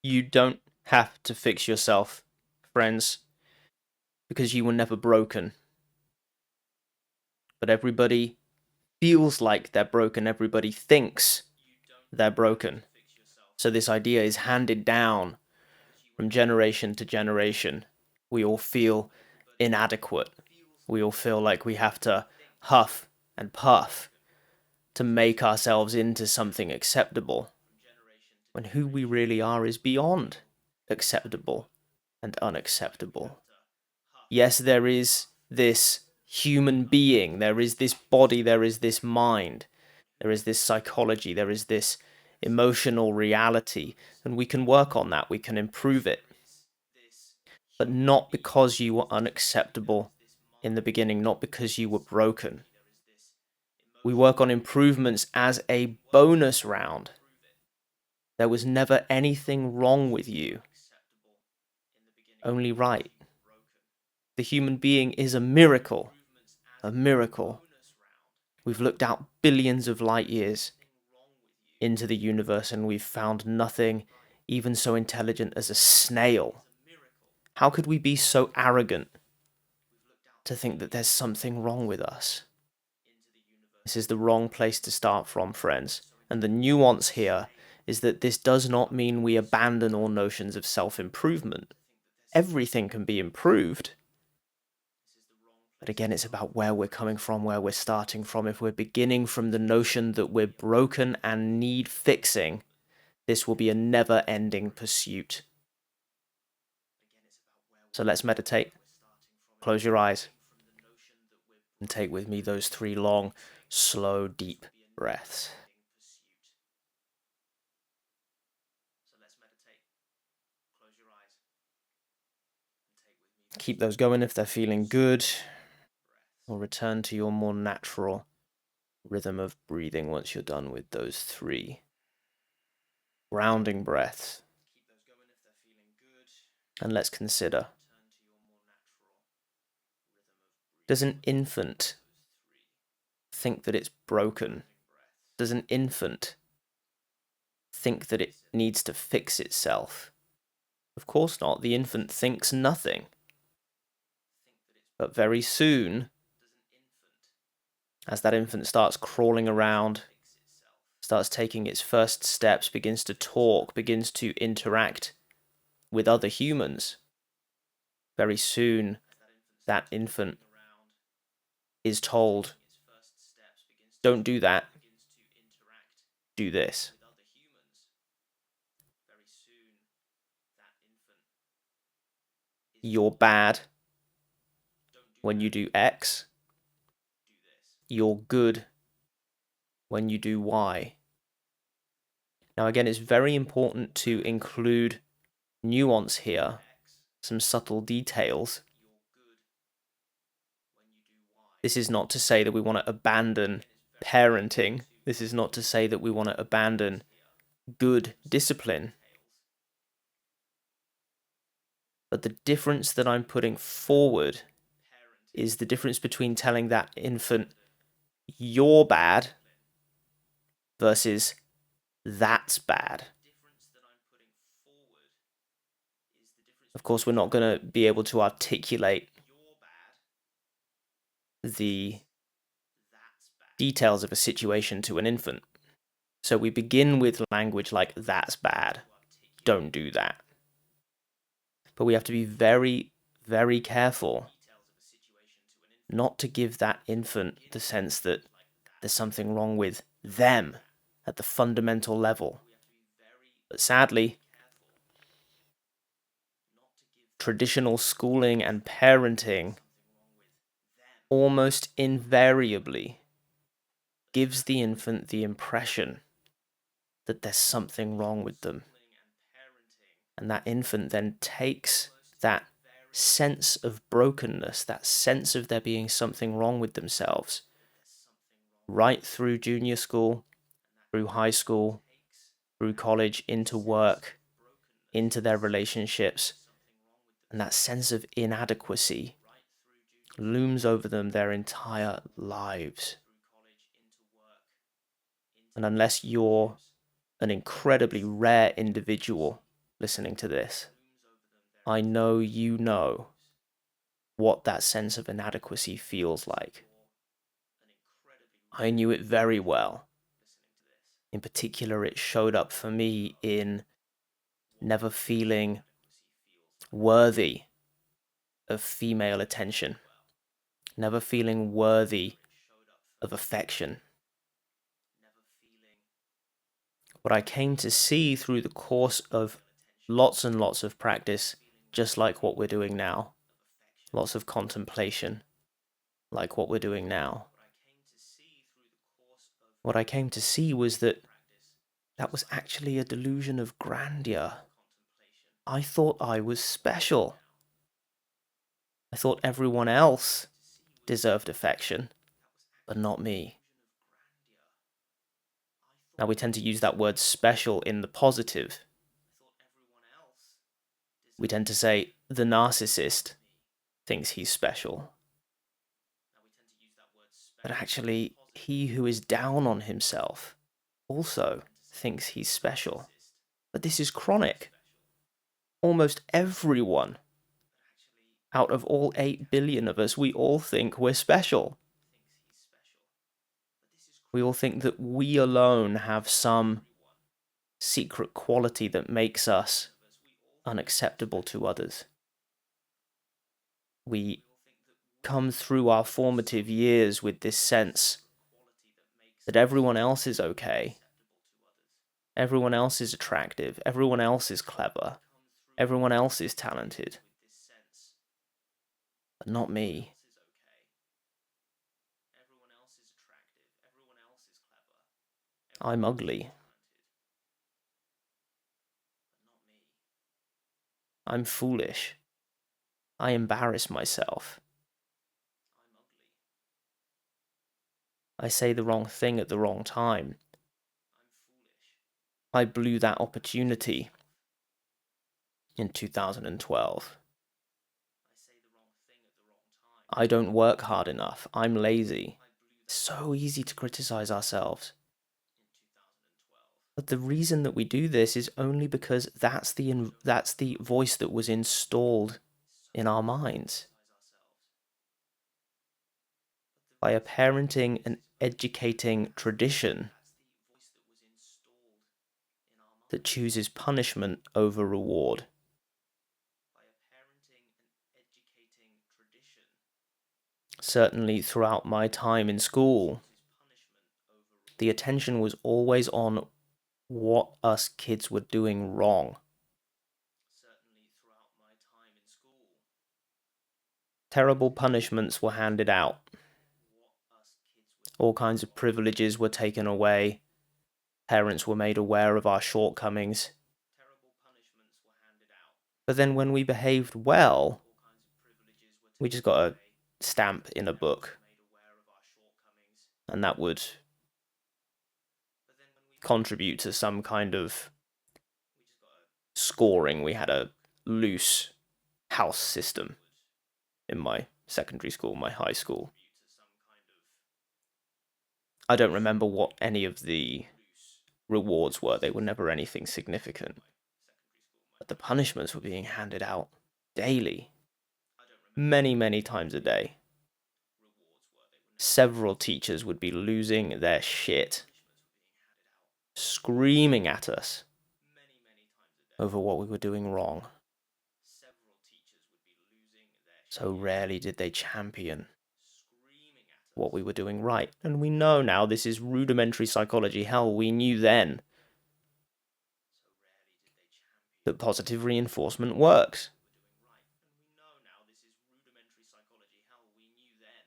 You don't have to fix yourself, friends, because you were never broken. But everybody feels like they're broken. Everybody thinks they're broken. So this idea is handed down from generation to generation. We all feel inadequate. We all feel like we have to huff and puff to make ourselves into something acceptable, when who we really are is beyond acceptable and unacceptable. Yes, there is this human being, there is this body, there is this mind, there is this psychology, there is this emotional reality, and we can work on that, we can improve it. But not because you were unacceptable in the beginning, not because you were broken. We work on improvements as a bonus round. There was never anything wrong with you, only right. The human being is a miracle, a miracle. We've looked out billions of light years into the universe and we've found nothing even so intelligent as a snail. How could we be so arrogant to think that there's something wrong with us? This is the wrong place to start from, friends. And the nuance here is that this does not mean we abandon all notions of self-improvement. Everything can be improved. But again, it's about where we're coming from, where we're starting from. If we're beginning from the notion that we're broken and need fixing, this will be a never-ending pursuit. So let's meditate. Close your eyes and take with me those 3 long, slow, deep breaths. Keep those going if they're feeling good, or return to your more natural rhythm of breathing once you're done with those 3 grounding breaths. And let's consider, does an infant think that it's broken? Does an infant think that it needs to fix itself? Of course not. The infant thinks nothing. But very soon, as that infant starts crawling around, starts taking its first steps, begins to talk, begins to interact with other humans, very soon that infant is told, don't do that, do this. You're bad when you do X. You're good when you do Y. Now again, it's very important to include nuance here, some subtle details. This is not to say that we want to abandon parenting. This is not to say that we want to abandon good discipline. But the difference that I'm putting forward is the difference between telling that infant, you're bad, versus that's bad. Of course, we're not going to be able to articulate the details of a situation to an infant. So we begin with language like, that's bad, don't do that. But we have to be very, very careful not to give that infant the sense that there's something wrong with them at the fundamental level. But sadly, traditional schooling and parenting almost invariably gives the infant the impression that there's something wrong with them. And that infant then takes that sense of brokenness, that sense of there being something wrong with themselves, right through junior school, through high school, through college, into work, into their relationships. And that sense of inadequacy looms over them their entire lives. And unless you're an incredibly rare individual listening to this. I know you know what that sense of inadequacy feels like. I knew it very well. In particular, it showed up for me in never feeling worthy of female attention, never feeling worthy of affection. What I came to see through the course of lots and lots of practice, just like what we're doing now, lots of contemplation, like what we're doing now. What I came to see was that was actually a delusion of grandeur. I thought I was special. I thought everyone else deserved affection, but not me. Now, we tend to use that word special in the positive. We tend to say the narcissist thinks he's special. But actually, he who is down on himself also thinks he's special. But this is chronic. Almost everyone, out of all 8 billion of us, we all think we're special. We all think that we alone have some secret quality that makes us unacceptable to others. We come through our formative years with this sense that everyone else is okay, everyone else is attractive, everyone else is clever, everyone else is talented, but not me. I'm ugly. I'm foolish. I embarrass myself. I say the wrong thing at the wrong time. I blew that opportunity in 2012. I don't work hard enough. I'm lazy. It's so easy to criticize ourselves. But the reason that we do this is only because that's the voice that was installed in our minds. By a parenting and educating tradition that chooses punishment over reward. Certainly throughout my time in school, the attention was always on what us kids were doing wrong. Terrible punishments were handed out. All kinds of privileges were taken away. Parents were made aware of our shortcomings. But then when we behaved well, we just got a stamp in a book. And that would contribute to some kind of scoring. We had a loose house system in my secondary school, my high school. I don't remember what any of the rewards were. They were never anything significant. But the punishments were being handed out daily. Many, many times a day. Several teachers would be losing their shit, screaming at us over what we were doing wrong. So rarely did they champion what we were doing right. And we know now this is rudimentary psychology. Hell, we knew then that positive reinforcement works.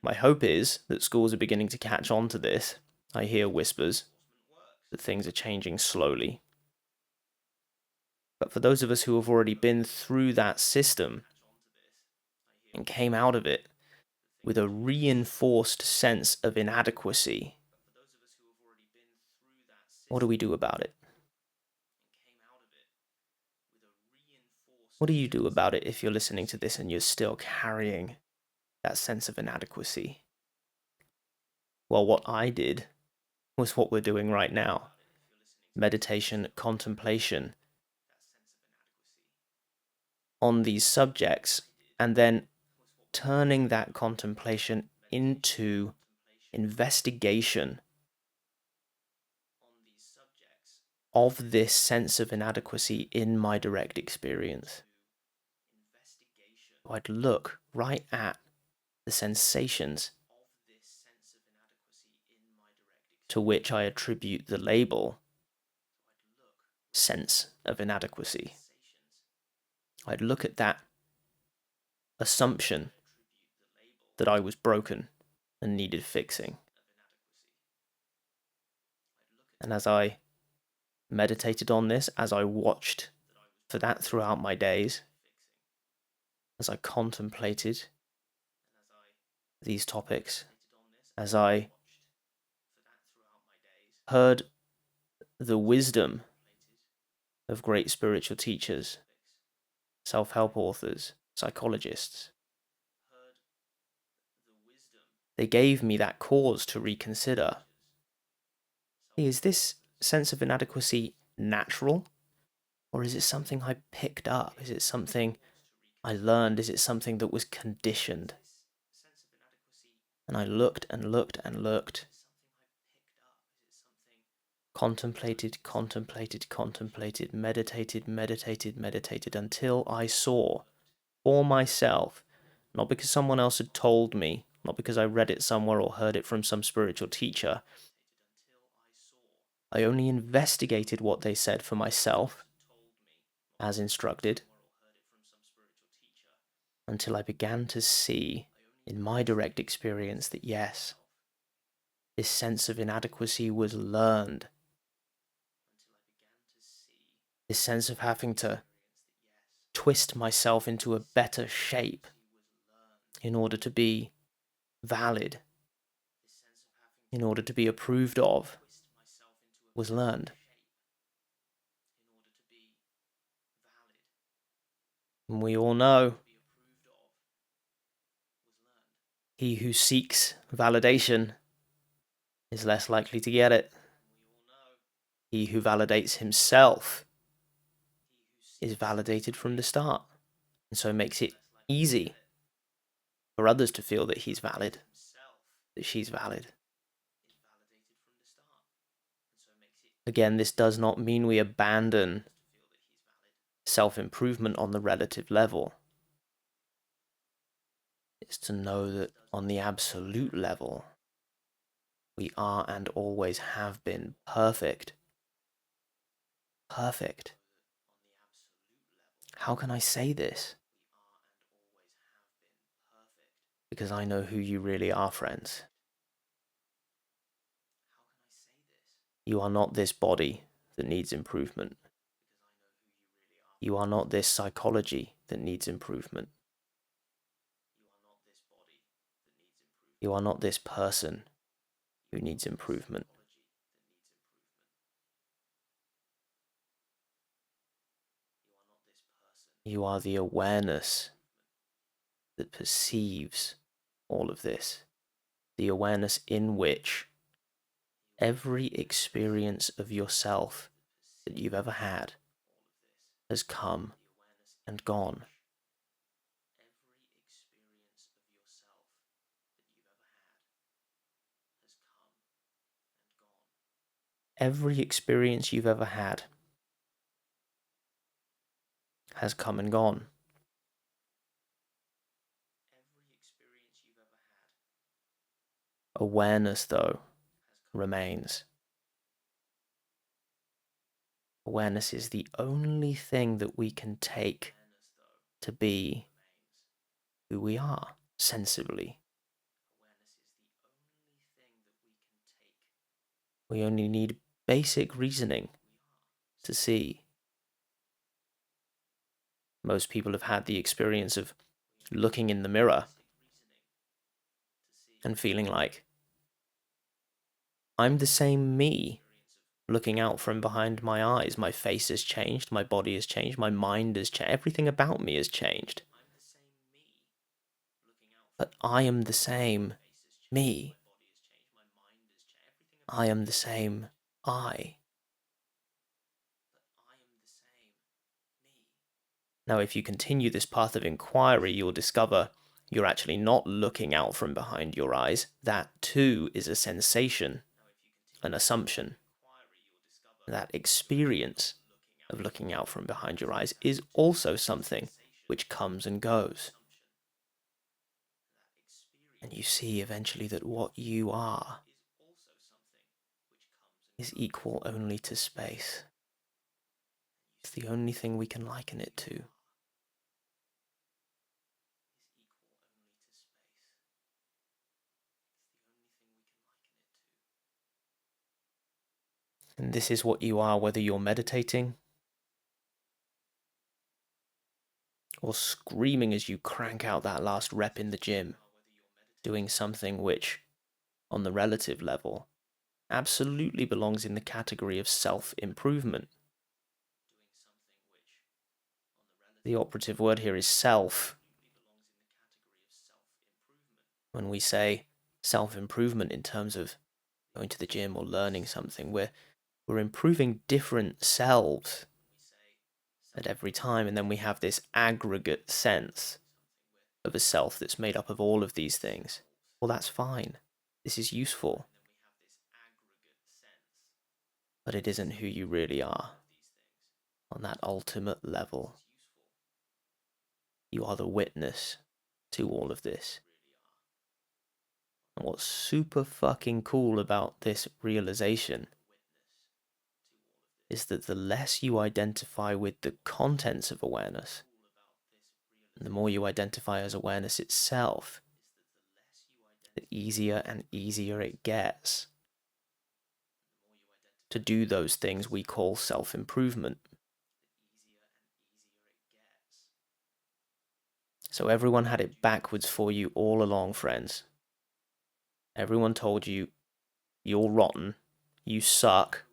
My hope is that schools are beginning to catch on to this. I hear whispers that things are changing slowly. But for those of us who have already been through that system and came out of it with a reinforced sense of inadequacy, what do we do about it? What do you do about it if you're listening to this and you're still carrying that sense of inadequacy? Well, what I did was what we're doing right now. Meditation, contemplation. on these subjects and then turning that contemplation into investigation of this sense of inadequacy in my direct experience. I'd look right at the sensations to which I attribute the label sense of inadequacy. I'd look at that assumption that I was broken and needed fixing. And as I meditated on this, as I watched for that throughout my days, as I contemplated these topics, as I heard the wisdom of great spiritual teachers, self-help authors, psychologists, they gave me that cause to reconsider. Is this sense of inadequacy natural? Or is it something I picked up? Is it something I learned? Is it something that was conditioned? And I looked and looked and looked. Contemplated, meditated until I saw for myself, not because someone else had told me, not because I read it somewhere or heard it from some spiritual teacher. I only investigated what they said for myself, as instructed, until I began to see in my direct experience that yes, this sense of inadequacy was learned. This sense of having to twist myself into a better shape in order to be valid, in order to be approved of, was learned. And we all know, he who seeks validation is less likely to get it. He who validates himself is validated from the start, and so makes it easy for others to feel that he's valid, that she's valid. Again, this does not mean we abandon self-improvement on the relative level. It's to know that on the absolute level, we are and always have been perfect. Perfect. How can I say this? Because I know who you really are, friends. You are not this body that needs improvement. You are not this psychology that needs improvement. You are not this person who needs improvement. You are the awareness that perceives all of this. The awareness in which every experience of yourself that you've ever had has come and gone. Every experience you've ever had has come and gone. Awareness, though, remains. Awareness is the only thing that we can take to be who we are, sensibly. We only need basic reasoning to see. Most people have had the experience of looking in the mirror and feeling like, I'm the same me looking out from behind my eyes. My face has changed, my body has changed, my mind has changed, everything about me has changed. But I am the same me. I am the same I. Now, if you continue this path of inquiry, you'll discover you're actually not looking out from behind your eyes. That too is a sensation, an assumption. That experience of looking out from behind your eyes is also something which comes and goes. And you see eventually that what you are is equal only to space. It's the only thing we can liken it to. And this is what you are, whether you're meditating or screaming as you crank out that last rep in the gym, doing something which, on the relative level, absolutely belongs in the category of self-improvement. The operative word here is self. When we say self-improvement in terms of going to the gym or learning something, we're improving different selves at every time, and then we have this aggregate sense of a self that's made up of all of these things. Well, that's fine. This is useful. But it isn't who you really are. On that ultimate level, you are the witness to all of this. And what's super fucking cool about this realization is that the less you identify with the contents of awareness, and the more you identify as awareness itself, the easier and easier it gets to do those things we call self-improvement. So everyone had it backwards for you all along, friends. Everyone told you, you're rotten, you suck,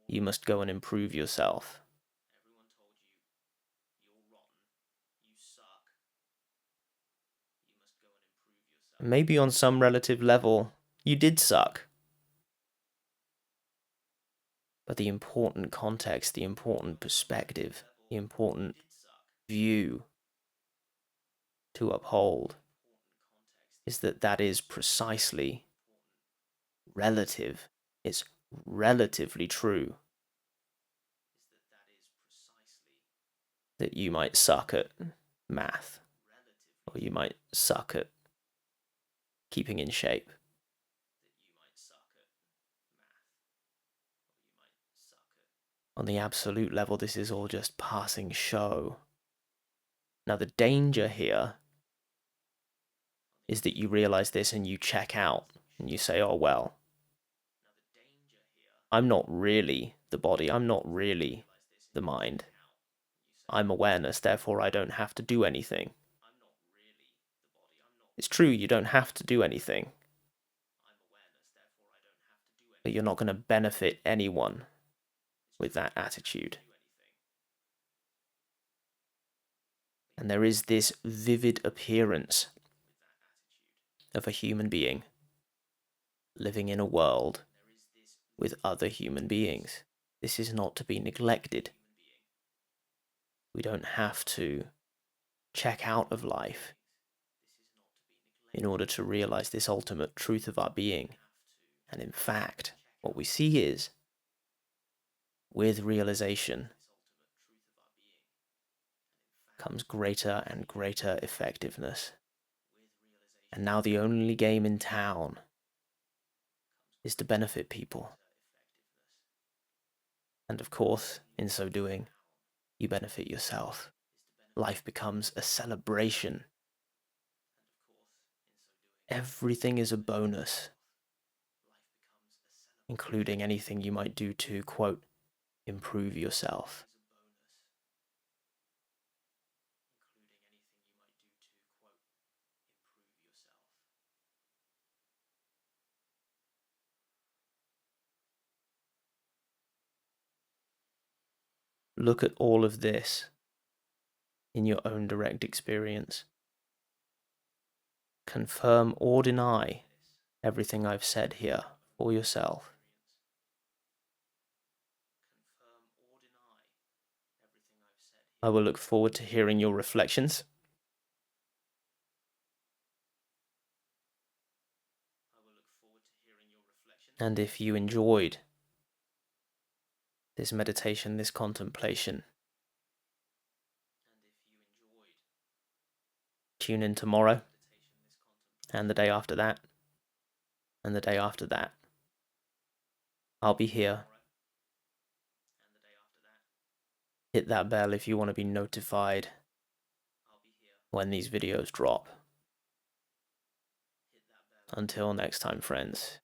you must go and improve yourself. Maybe on some relative level, you did suck. But the important context, the important perspective, the important view to uphold is that that is precisely relative. It's relatively true that you might suck at math, or you might suck at keeping in shape. On the absolute level, this is all just passing show. Now, the danger here is that you realize this and you check out and you say, oh, well, I'm not really the body, I'm not really the mind. I'm awareness, therefore I don't have to do anything. It's true, you don't have to do anything, but you're not going to benefit anyone with that attitude. And there is this vivid appearance of a human being living in a world with other human beings. This is not to be neglected. We don't have to check out of life in order to realize this ultimate truth of our being. And in fact, what we see is, with realization comes greater and greater effectiveness. And now the only game in town is to benefit people. And of course, in so doing, you benefit yourself. Life becomes a celebration. Everything is a bonus, including anything you might do to, quote, improve yourself. Look at all of this in your own direct experience. Confirm or deny everything I've said here for yourself. I will look forward to hearing your reflections. And if you enjoyed this meditation, this contemplation, tune in tomorrow, and the day after that, and the day after that. I'll be here. Hit that bell if you want to be notified when these videos drop. Until next time, friends.